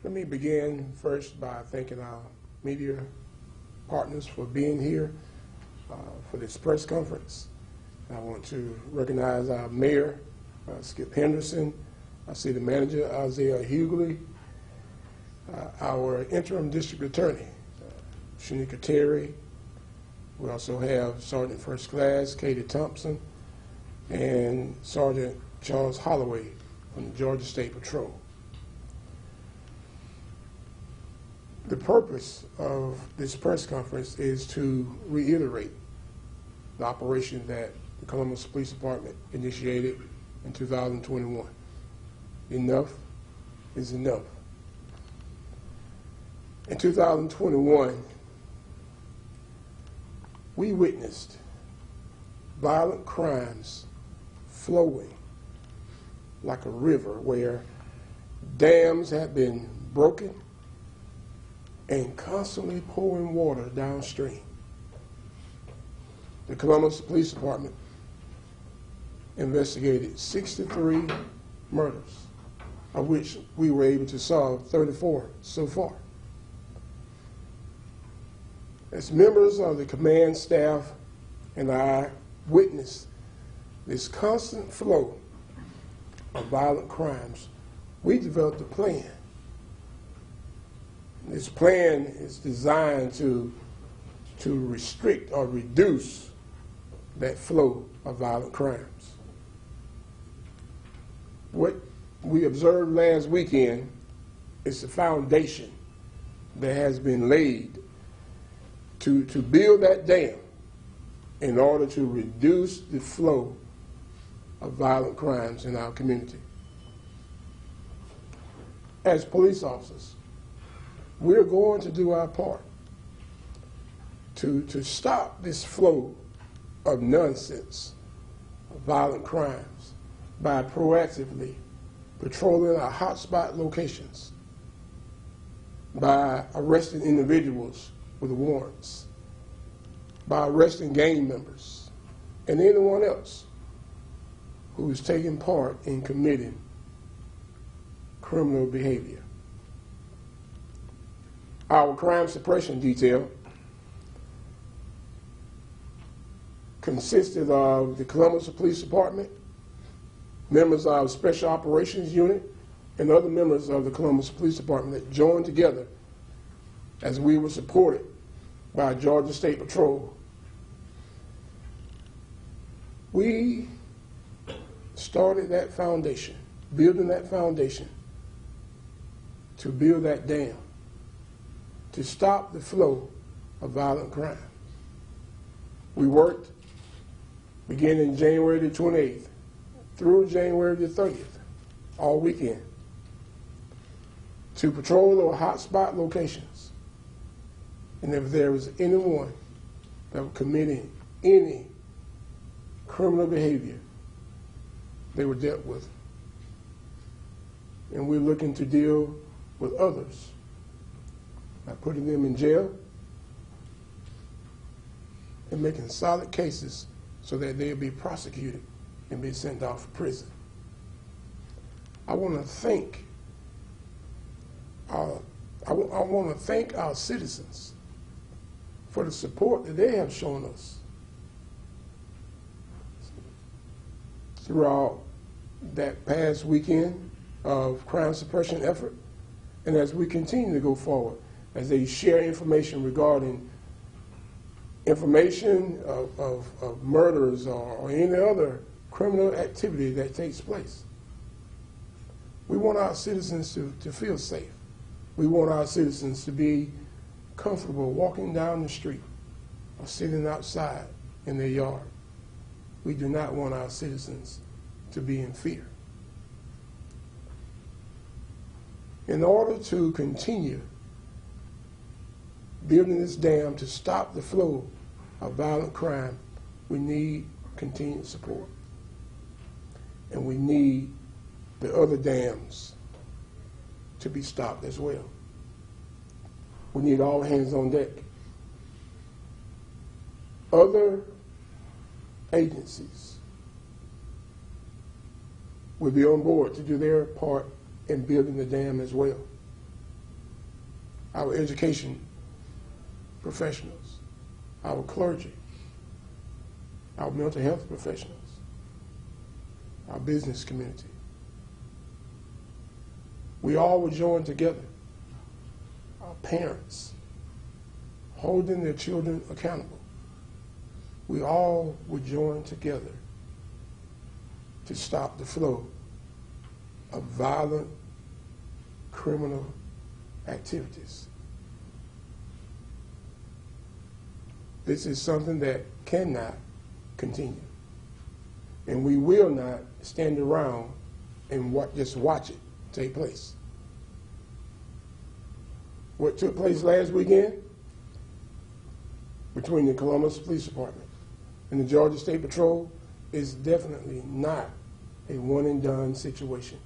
Let me begin first by thanking our media partners for being here for this press conference. I want to recognize our mayor, Skip Henderson, our city manager, Isaiah Hughley, our interim district attorney, Shanika Terry. We also have Sergeant First Class Katie Thompson and Sergeant Charles Holloway from the Georgia State Patrol. The purpose of this press conference is to reiterate the operation that the Columbus Police Department initiated in 2021. Enough is enough. In 2021, we witnessed violent crimes flowing like a river where dams had been broken and constantly pouring water downstream. The Columbus Police Department investigated 63 murders, of which we were able to solve 34 so far. As members of the command staff and I witnessed this constant flow of violent crimes, we developed a plan. This plan is designed to restrict or reduce that flow of violent crimes. What we observed last weekend is the foundation that has been laid to build that dam in order to reduce the flow of violent crimes in our community. As police officers, we're going to do our part to stop this flow of nonsense, of violent crimes, by proactively patrolling our hotspot locations, by arresting individuals with warrants, by arresting gang members, and anyone else who is taking part in committing criminal behavior. Our Crime Suppression Detail consisted of the Columbus Police Department, members of Special Operations Unit, and other members of the Columbus Police Department that joined together as we were supported by Georgia State Patrol. We started that foundation, building that foundation to build that dam, to stop the flow of violent crime. We worked beginning January the 28th through January the 30th, all weekend, to patrol our hotspot locations. And if there was anyone that was committing any criminal behavior, they were dealt with. And we're looking to deal with others by putting them in jail and making solid cases so that they'll be prosecuted and be sent off to prison. I want to thank our citizens for the support that they have shown us throughout that past weekend of crime suppression effort, and as we continue to go forward, as they share information regarding information of murders or any other criminal activity that takes place. We want our citizens to feel safe. We want our citizens to be comfortable walking down the street or sitting outside in their yard. We do not want our citizens to be in fear. In order to continue building this dam to stop the flow of violent crime, we need continued support. And we need the other dams to be stopped as well. We need all hands on deck. Other agencies will be on board to do their part in building the dam as well. our education professionals, our clergy, our mental health professionals, our business community. We all would join together, our parents, holding their children accountable. We all would join together to stop the flow of violent criminal activities. This is something that cannot continue. And we will not stand around and just watch it take place. What took place last weekend between the Columbus Police Department and the Georgia State Patrol is definitely not a one-and-done situation.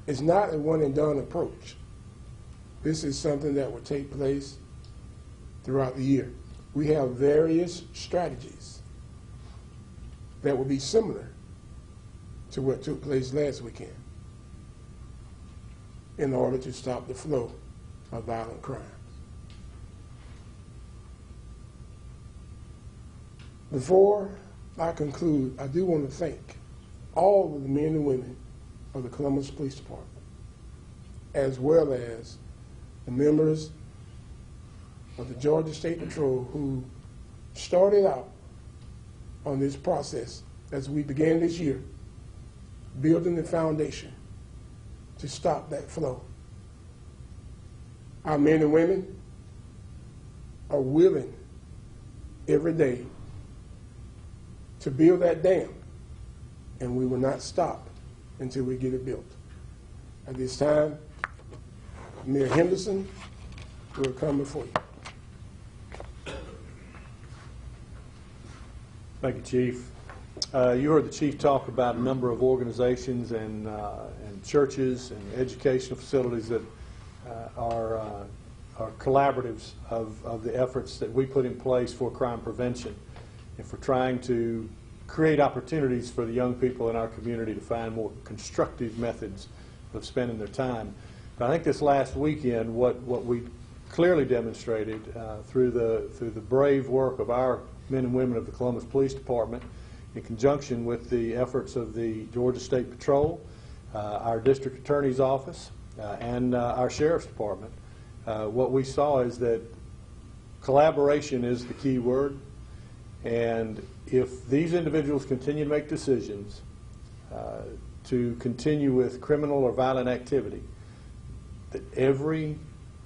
It's not a one-and-done approach. This is something that will take place throughout the year. We have various strategies that will be similar to what took place last weekend in order to stop the flow of violent crimes. Before I conclude, I do want to thank all of the men and women of the Columbus Police Department, as well as the members of the Georgia State Patrol who started out on this process as we began this year, building the foundation to stop that flow. Our men and women are willing every day to build that dam, and we will not stop until we get it built. At this time, Mayor Henderson will come before you. Thank you, Chief. You heard the Chief talk about a number of organizations and churches and educational facilities that are collaboratives of the efforts that we put in place for crime prevention and for trying to create opportunities for the young people in our community to find more constructive methods of spending their time. But I think this last weekend, what we clearly demonstrated through the brave work of our men and women of the Columbus Police Department, in conjunction with the efforts of the Georgia State Patrol, our District Attorney's Office, and our Sheriff's Department, what we saw is that collaboration is the key word. And if these individuals continue to make decisions to continue with criminal or violent activity, that every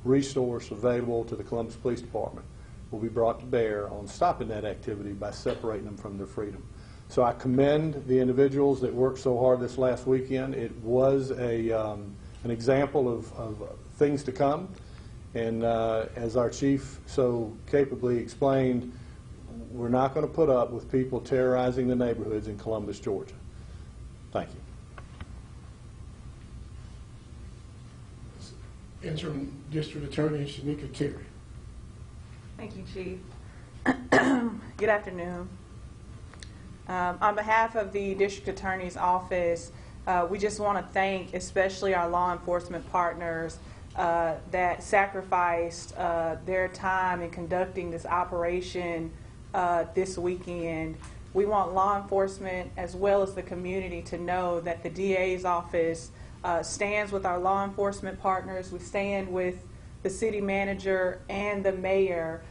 resource available to the Columbus Police Department will be brought to bear on stopping that activity by separating them from their freedom. So I commend the individuals that worked so hard this last weekend. It was an example of things to come. And as our Chief so capably explained, we're not going to put up with people terrorizing the neighborhoods in Columbus, Georgia. Thank you. Interim District Attorney Shanika Terry. Thank you, Chief. Good afternoon. On behalf of the District Attorney's Office, we just want to thank especially our law enforcement partners that sacrificed their time in conducting this operation this weekend. We want law enforcement as well as the community to know that the DA's office stands with our law enforcement partners. We stand with the city manager and the mayor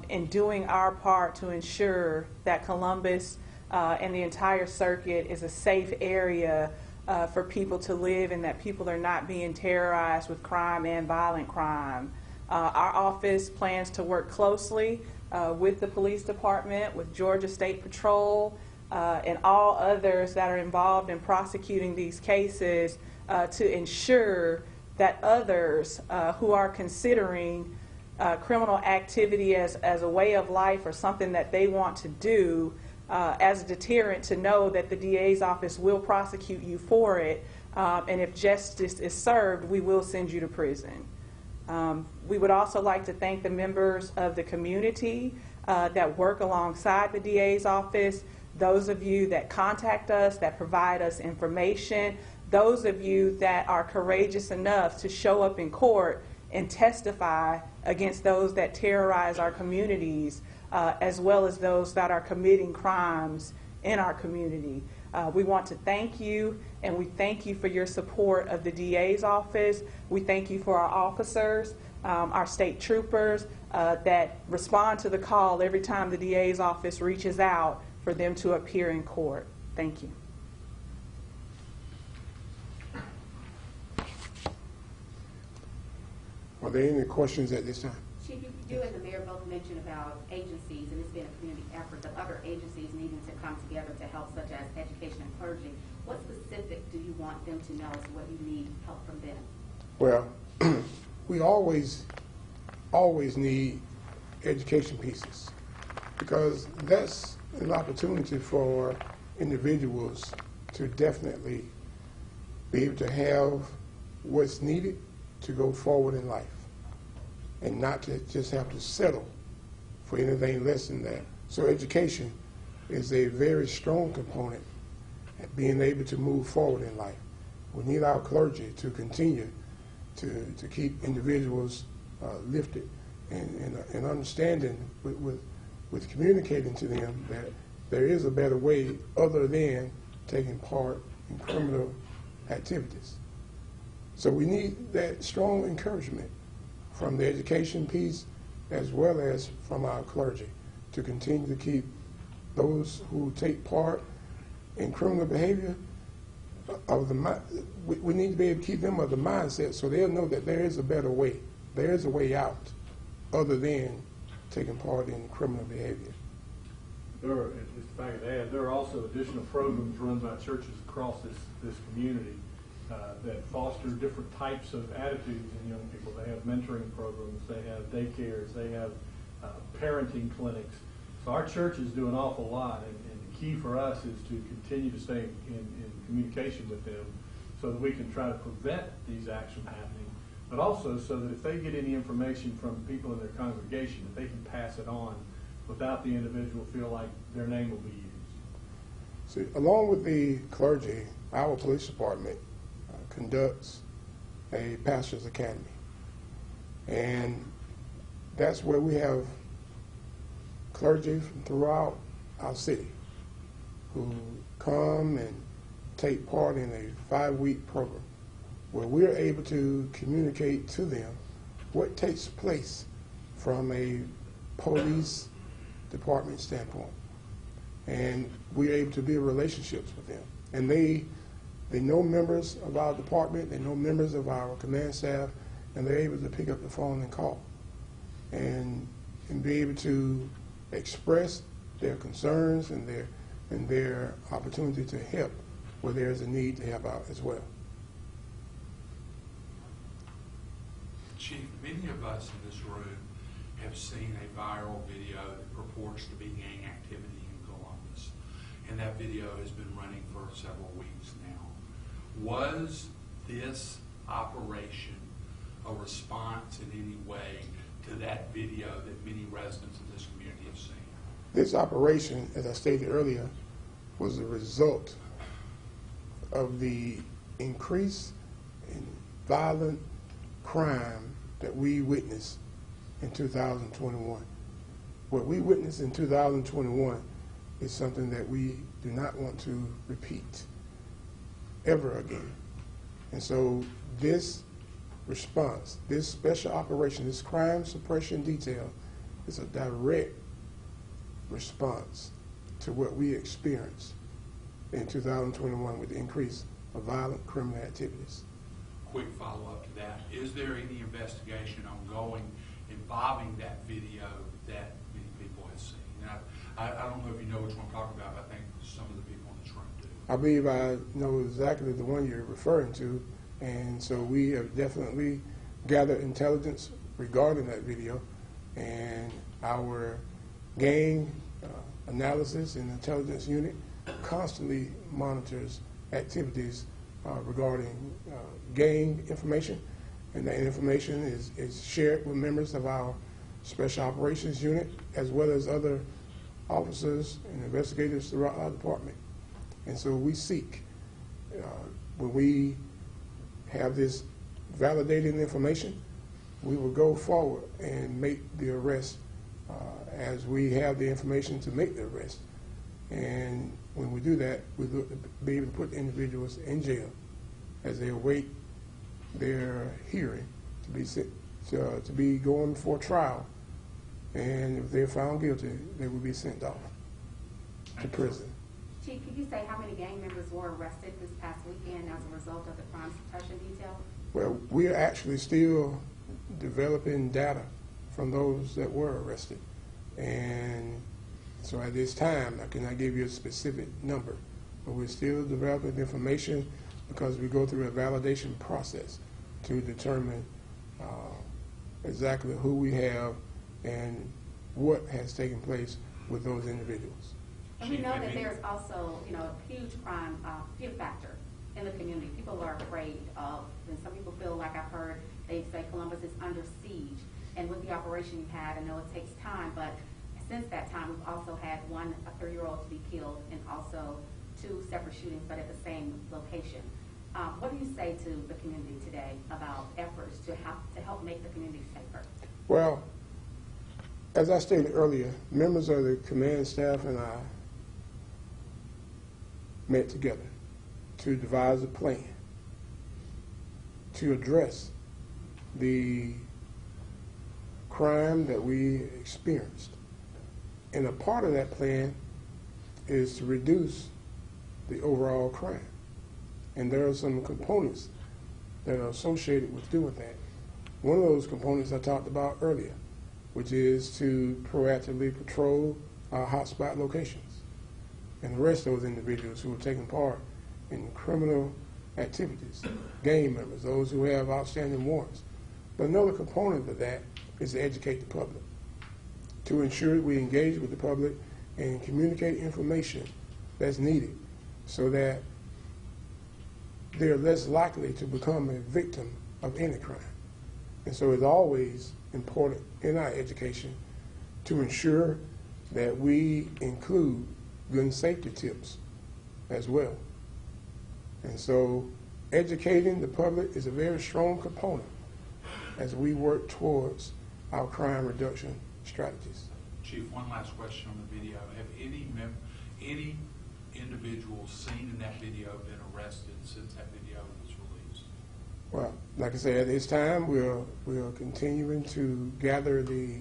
in doing our part to ensure that Columbus and the entire circuit is a safe area for people to live, and that people are not being terrorized with crime and violent crime. Our office plans to work closely with the police department, with Georgia State Patrol, and all others that are involved in prosecuting these cases to ensure that others who are considering criminal activity as a way of life or something that they want to do as a deterrent, to know that the DA's office will prosecute you for it, and if justice is served, we will send you to prison. We would also like to thank the members of the community that work alongside the DA's office, those of you that contact us, that provide us information, those of you that are courageous enough to show up in court and testify against those that terrorize our communities, as well as those that are committing crimes in our community. We want to thank you, and we thank you for your support of the DA's office. We thank you for our officers, our state troopers that respond to the call every time the DA's office reaches out for them to appear in court. Thank you. Are there any questions at this time? Chief, you and the mayor both mentioned about agencies, and it's been a community effort of other agencies needing to come together to help, such as education and clergy. What specific do you want them to know as to what you need help from them? Well, we always need education pieces, because that's an opportunity for individuals to definitely be able to have what's needed to go forward in life, and not to just have to settle for anything less than that. So education is a very strong component at being able to move forward in life. We need our clergy to continue to keep individuals lifted and understanding with communicating to them that there is a better way other than taking part in criminal activities. So we need that strong encouragement from the education piece as well as from our clergy to continue to keep those who take part in criminal behavior of the we need to be able to keep them of the mindset so they'll know that there is a better way. There is a way out other than taking part in criminal behavior. There are, just if I could add, there are also additional programs run by churches across this community that foster different types of attitudes in young people. They have mentoring programs, they have daycares, they have parenting clinics. So our churches do an awful lot, and the key for us is to continue to stay in communication with them so that we can try to prevent these acts from happening, but also so that if they get any information from people in their congregation, that they can pass it on without the individual feel like their name will be used. So along with the clergy, our police department conducts a pastor's academy, and that's where we have clergy from throughout our city who come and take part in a 5-week program where we're able to communicate to them what takes place from a police department standpoint, and we're able to build relationships with them, and they know members of our department, they know members of our command staff, and they're able to pick up the phone and call and be able to express their concerns and their opportunity to help where there's a need to help out as well. Chief, many of us in this room have seen a viral video that purports to be gang activity in Columbus, and that video has been running for several weeks now. Was this operation a response in any way to that video that many residents of this community have seen? This operation, as I stated earlier, was a result of the increase in violent crime that we witnessed in 2021. What we witnessed in 2021 is something that we do not want to repeat ever again. And so this response, this special operation, this Crime Suppression Detail is a direct response to what we experienced in 2021 with the increase of violent criminal activities. Quick follow-up to that. Is there any investigation ongoing involving that video that many people have seen? And I don't know if you know which one I'm talking about, but I think some of the people in this room do. I believe I know exactly the one you're referring to, and so we have definitely gathered intelligence regarding that video, and our gang analysis and intelligence unit constantly monitors activities regarding gang information, and that information is shared with members of our Special Operations Unit as well as other officers and investigators throughout our department. And so we seek, when we have this validated information, we will go forward and make the arrest as we have the information to make the arrest. And when we do that, we look to be able to put the individuals in jail as they await their hearing to be sent, to be going for trial. And if they're found guilty, they will be sent off to prison. Chief, could you say how many gang members were arrested this past weekend as a result of the Crime Suppression Detail? Well, we are actually still developing data from those that were arrested. And so at this time, I cannot give you a specific number, but we're still developing the information because we go through a validation process to determine exactly who we have and what has taken place with those individuals. And we know that there's also, a huge crime, fear factor in the community. People are afraid of, and some people feel like I've heard, they say Columbus is under siege. And with the operation you had, I know it takes time, but since that time, we've also had a 3-year-old to be killed and also 2 separate shootings, but at the same location. What do you say to the community today about efforts to help make the community safer? Well, as I stated earlier, members of the command staff and I met together to devise a plan to address the crime that we experienced. And a part of that plan is to reduce the overall crime. And there are some components that are associated with doing that. One of those components I talked about earlier, which is to proactively patrol our hotspot locations and arrest those individuals who are taking part in criminal activities, gang members, those who have outstanding warrants. But another component of that is to educate the public, to ensure we engage with the public and communicate information that's needed so that they're less likely to become a victim of any crime. And so it's always important in our education to ensure that we include gun safety tips as well. And so educating the public is a very strong component as we work towards our crime reduction strategies. Chief, one last question on the video. Have any individuals seen in that video been arrested since that video was released? Well, like I said, at this time, we're continuing to gather the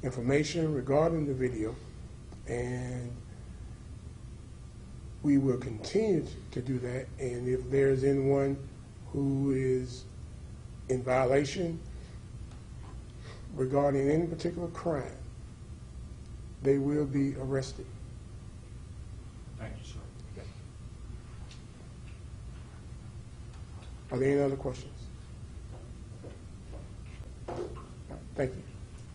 information regarding the video, and we will continue to do that. And if there's anyone who is in violation regarding any particular crime, they will be arrested. Thank you, sir. Are there any other questions? Thank you.